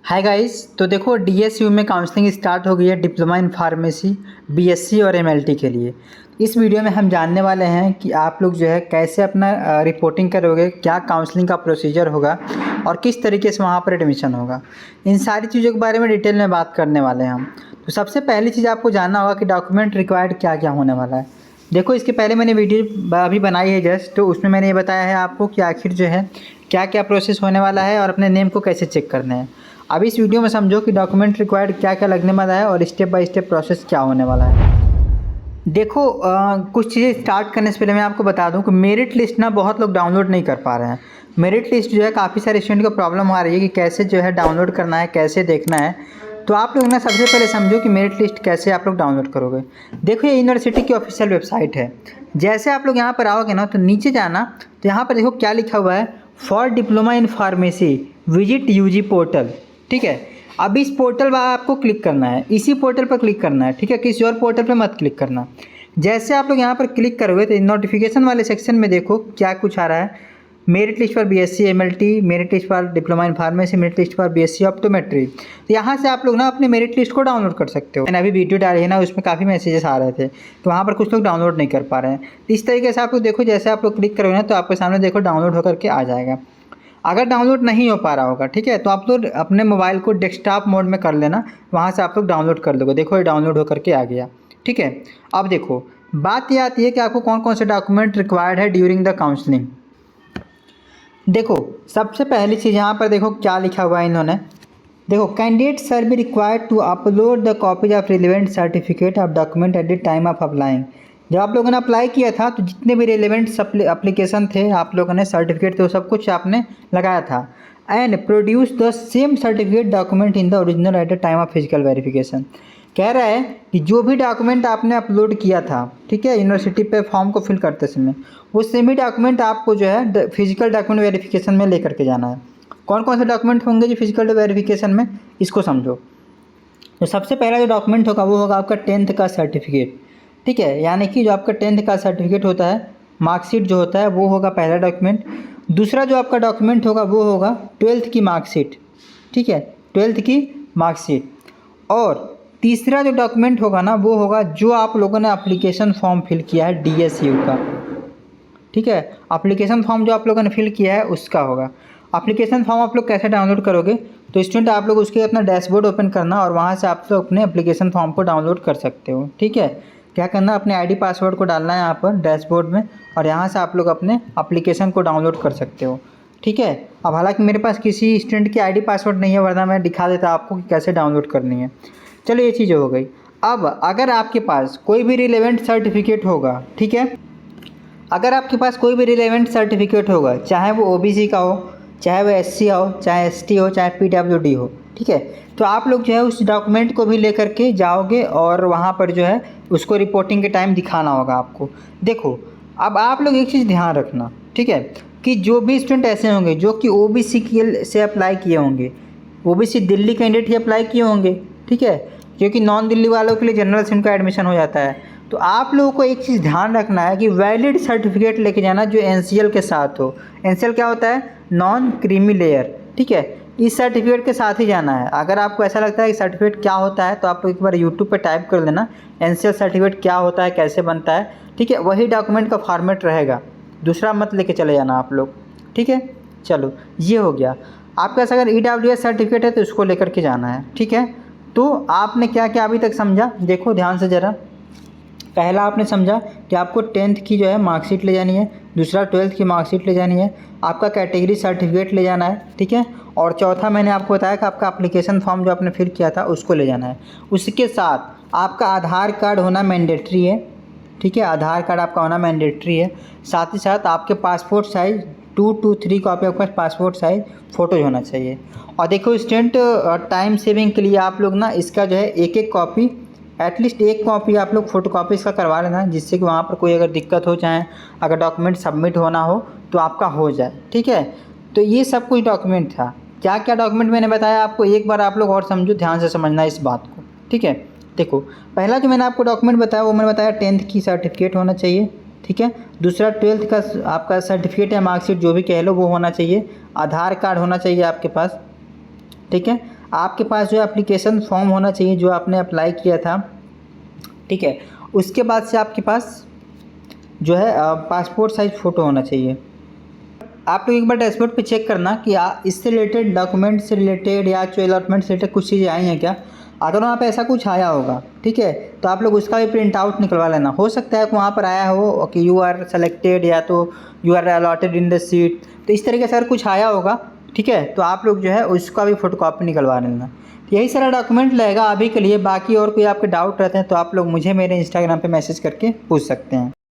Hi guys. तो देखो DSU में काउंसलिंग स्टार्ट हो गई है डिप्लोमा इन फार्मेसी, बीएससी और एमएलटी के लिए। इस वीडियो में हम जानने वाले हैं कि आप लोग जो है कैसे अपना रिपोर्टिंग करोगे, क्या काउंसलिंग का प्रोसीजर होगा और किस तरीके से वहाँ पर एडमिशन होगा। इन सारी चीज़ों के बारे में डिटेल में बात करने वाले हैं हम। तो सबसे पहली चीज़ आपको जानना होगा कि डॉक्यूमेंट रिक्वायर्ड क्या क्या होने वाला है। देखो इसके पहले मैंने वीडियो अभी बनाई है जस्ट, तो उसमें मैंने ये बताया है आपको कि आखिर जो है क्या क्या प्रोसेस होने वाला है और अपने नेम को कैसे चेक करना है। अब इस वीडियो में समझो कि डॉक्यूमेंट रिक्वायर्ड क्या क्या लगने वाला है और स्टेप बाय स्टेप प्रोसेस क्या होने वाला है। देखो कुछ चीज़ें स्टार्ट करने से पहले मैं आपको बता दूं कि मेरिट लिस्ट ना बहुत लोग डाउनलोड नहीं कर पा रहे हैं। मेरिट लिस्ट जो है काफ़ी सारे स्टूडेंट को प्रॉब्लम आ रही है कि कैसे जो है डाउनलोड करना है, कैसे देखना है। तो आप लोग ना सबसे पहले समझो कि मेरिट लिस्ट कैसे आप लोग डाउनलोड करोगे। देखो ये यूनिवर्सिटी की ऑफिशियल वेबसाइट है। जैसे आप लोग यहाँ पर आओगे ना तो नीचे जाना, तो यहाँ पर देखो क्या लिखा हुआ है, for diploma in pharmacy visit UG portal. ठीक है, अब इस पोर्टल पर आपको क्लिक करना है, इसी पोर्टल पर क्लिक करना है। ठीक है, किसी और पोर्टल पर मत क्लिक करना। जैसे आप लोग यहाँ पर क्लिक करोगे तो नोटिफिकेशन वाले सेक्शन में देखो क्या कुछ आ रहा है, merit list for BSc MLT, merit list for diploma in pharmacy, merit list for BSc optometry. तो यहाँ से आप लोग ना अपने मेरिट लिस्ट को डाउनलोड कर सकते हो। मैंने अभी वीडियो डाली है ना, उसमें काफ़ी मैसेजेस आ रहे थे, तो वहाँ पर कुछ लोग डाउनलोड नहीं कर पा रहे हैं। तो इस तरीके से आप लोग देखो, जैसे आप लोग क्लिक करोगे ना तो आपके सामने देखो डाउनलोड होकर के आ जाएगा। अगर डाउनलोड नहीं हो पा रहा होगा, ठीक है, तो आप लोग अपने मोबाइल को डेस्कटॉप मोड में कर लेना, वहाँ से आप लोग डाउनलोड कर लोगे। देखो ये डाउनलोड होकर के आ गया। ठीक है, अब देखो बात ये आती है कि आपको कौन कौन से डॉक्यूमेंट रिक्वायर्ड है ड्यूरिंग द काउंसलिंग। देखो सबसे पहली चीज़ यहाँ पर देखो क्या लिखा हुआ है इन्होंने। देखो candidate shall be required to upload the copies of relevant certificate of document at the time of applying. जब आप लोगों ने अप्लाई किया था तो जितने भी रिलेवेंट एप्लीकेशन थे, आप लोगों ने सर्टिफिकेट थे, वो सब कुछ आपने लगाया था। And produce the same certificate document in the original eight the time of physical verification. कह रहा है कि जो भी डॉक्यूमेंट आपने अपलोड किया था, ठीक है, यूनिवर्सिटी पे फॉर्म को फिल करते समय, वो सेम ही डॉक्यूमेंट आपको जो है फिजिकल डॉक्यूमेंट वेरिफिकेशन में लेकर के जाना है। कौन कौन से डॉक्यूमेंट होंगे जो फिजिकल वेरिफिकेशन में, इसको समझो। तो सबसे पहला जो डॉक्यूमेंट होगा वो होगा आपका 10th का सर्टिफिकेट। ठीक है, यानी कि जो आपका 10th का सर्टिफिकेट होता है, मार्कशीट जो होता है, वो होगा पहला डॉक्यूमेंट। दूसरा जो आपका डॉक्यूमेंट होगा वो होगा 12th की मार्कशीट। ठीक है, 12th की मार्कशीट। और तीसरा जो डॉक्यूमेंट होगा ना वो होगा जो आप लोगों ने एप्लीकेशन फॉर्म फिल किया है डीएसयू का। ठीक है, एप्लीकेशन फॉर्म जो आप लोगों ने फिल किया है उसका होगा। एप्लीकेशन फॉर्म आप लोग कैसे डाउनलोड करोगे, तो स्टूडेंट आप लोग उसके अपना डैशबोर्ड ओपन करना और वहाँ से आप लोग अपने एप्लीकेशन फॉर्म को डाउनलोड कर सकते हो। ठीक है, क्या करना, अपने आईडी पासवर्ड को डालना है यहाँ पर डैशबोर्ड में, और यहाँ से आप लोग अपने एप्लीकेशन को डाउनलोड कर सकते हो। ठीक है, अब हालांकि मेरे पास किसी स्टूडेंट की आईडी पासवर्ड नहीं है, वरना मैं दिखा देता आपको कि कैसे डाउनलोड करनी है। चलो ये चीज़ हो गई। अब अगर आपके पास कोई भी रिलेवेंट सर्टिफिकेट होगा, ठीक है, अगर आपके पास कोई भी रिलेवेंट सर्टिफिकेट होगा, चाहे वो ओबीसी का हो, चाहे वो एससी हो, चाहे एसटी हो, चाहे पीडब्ल्यूडी हो, ठीक है, तो आप लोग जो है उस डॉक्यूमेंट को भी लेकर के जाओगे और वहाँ पर जो है उसको रिपोर्टिंग के टाइम दिखाना होगा आपको। देखो अब आप लोग एक चीज़ ध्यान रखना, ठीक है, कि जो भी स्टूडेंट ऐसे होंगे जो कि ओबीसी से अप्लाई किए होंगे, ओबीसी दिल्ली कैंडिडेट ही अप्लाई किए होंगे, ठीक है, क्योंकि नॉन दिल्ली वालों के लिए जनरल सिम का एडमिशन हो जाता है। तो आप लोगों को एक चीज़ ध्यान रखना है कि वैलिड सर्टिफिकेट लेके जाना जो एनसीएल के साथ हो। एनसीएल क्या होता है, नॉन क्रीमी लेयर। ठीक है, इस सर्टिफिकेट के साथ ही जाना है। अगर आपको ऐसा लगता है कि सर्टिफिकेट क्या होता है तो आप लोग एक बार यूट्यूब पे टाइप कर लेना एनसीएल सर्टिफिकेट क्या होता है, कैसे बनता है। ठीक है, वही डॉक्यूमेंट का फॉर्मेट रहेगा, दूसरा मत लेके चले जाना आप लोग। ठीक है, चलो ये हो गया। आपके पास अगर ईडब्ल्यूएस सर्टिफिकेट है तो उसको लेकर के जाना है। ठीक है, तो आपने क्या क्या अभी तक समझा, देखो ध्यान से ज़रा। पहला आपने समझा कि आपको 10th की जो है मार्कशीट ले जानी है, दूसरा 12th की मार्कशीट ले जानी है, आपका कैटेगरी सर्टिफिकेट ले जाना है। ठीक है, और चौथा मैंने आपको बताया कि आपका एप्लीकेशन फॉर्म जो आपने फिल किया था उसको ले जाना है। उसके साथ आपका आधार कार्ड होना मैंडेटरी है। ठीक है, आधार कार्ड आपका होना मैंडेटरी है। साथ ही साथ आपके पासपोर्ट साइज़ 2 to 3 कॉपी आपके पास पासपोर्ट साइज़ फ़ोटोज होना चाहिए। और देखो स्टूडेंट, टाइम सेविंग के लिए आप लोग ना इसका जो है एक एक कॉपी, एटलीस्ट एक कॉपी आप लोग फोटो कॉपी इसका करवा लेना, जिससे कि वहाँ पर कोई अगर दिक्कत हो, चाहे अगर डॉक्यूमेंट सबमिट होना हो तो आपका हो जाए। ठीक है, तो ये सब कुछ डॉक्यूमेंट था। क्या क्या डॉक्यूमेंट मैंने बताया आपको, एक बार आप लोग और समझो, ध्यान से समझना इस बात को। ठीक है, देखो पहला जो मैंने आपको डॉक्यूमेंट बताया वो मैंने बताया 10th की सर्टिफिकेट होना चाहिए। ठीक है, दूसरा 12th का आपका सर्टिफिकेट या मार्कशीट जो भी कह लो वो होना चाहिए। आधार कार्ड होना चाहिए आपके पास। ठीक है, आपके पास जो एप्लीकेशन फॉर्म होना चाहिए जो आपने अप्लाई किया था, ठीक है। उसके बाद से आपके पास जो है पासपोर्ट साइज़ फ़ोटो होना चाहिए। आप लोग एक बार डैशबोर्ड पे चेक करना कि इससे रिलेटेड, डॉक्यूमेंट से रिलेटेड या जो अलॉटमेंट से रिलेटेड कुछ चीज़ें आई हैं क्या। अगर वहाँ पे ऐसा कुछ आया होगा, ठीक है, तो आप लोग उसका भी प्रिंट आउट निकलवा लेना। हो सकता है कि वहाँ पर आया हो कि यू आर सेलेक्टेड या तो you are allotted in the seat, तो इस तरीके से अगर कुछ आया होगा, ठीक है, तो आप लोग जो है उसका भी फ़ोटोकॉपी निकलवा लेना। तो यही सारा डॉक्यूमेंट लगेगा अभी के लिए। बाकी और कोई आपके डाउट रहते हैं तो आप लोग मुझे मेरे इंस्टाग्राम पे मैसेज करके पूछ सकते हैं।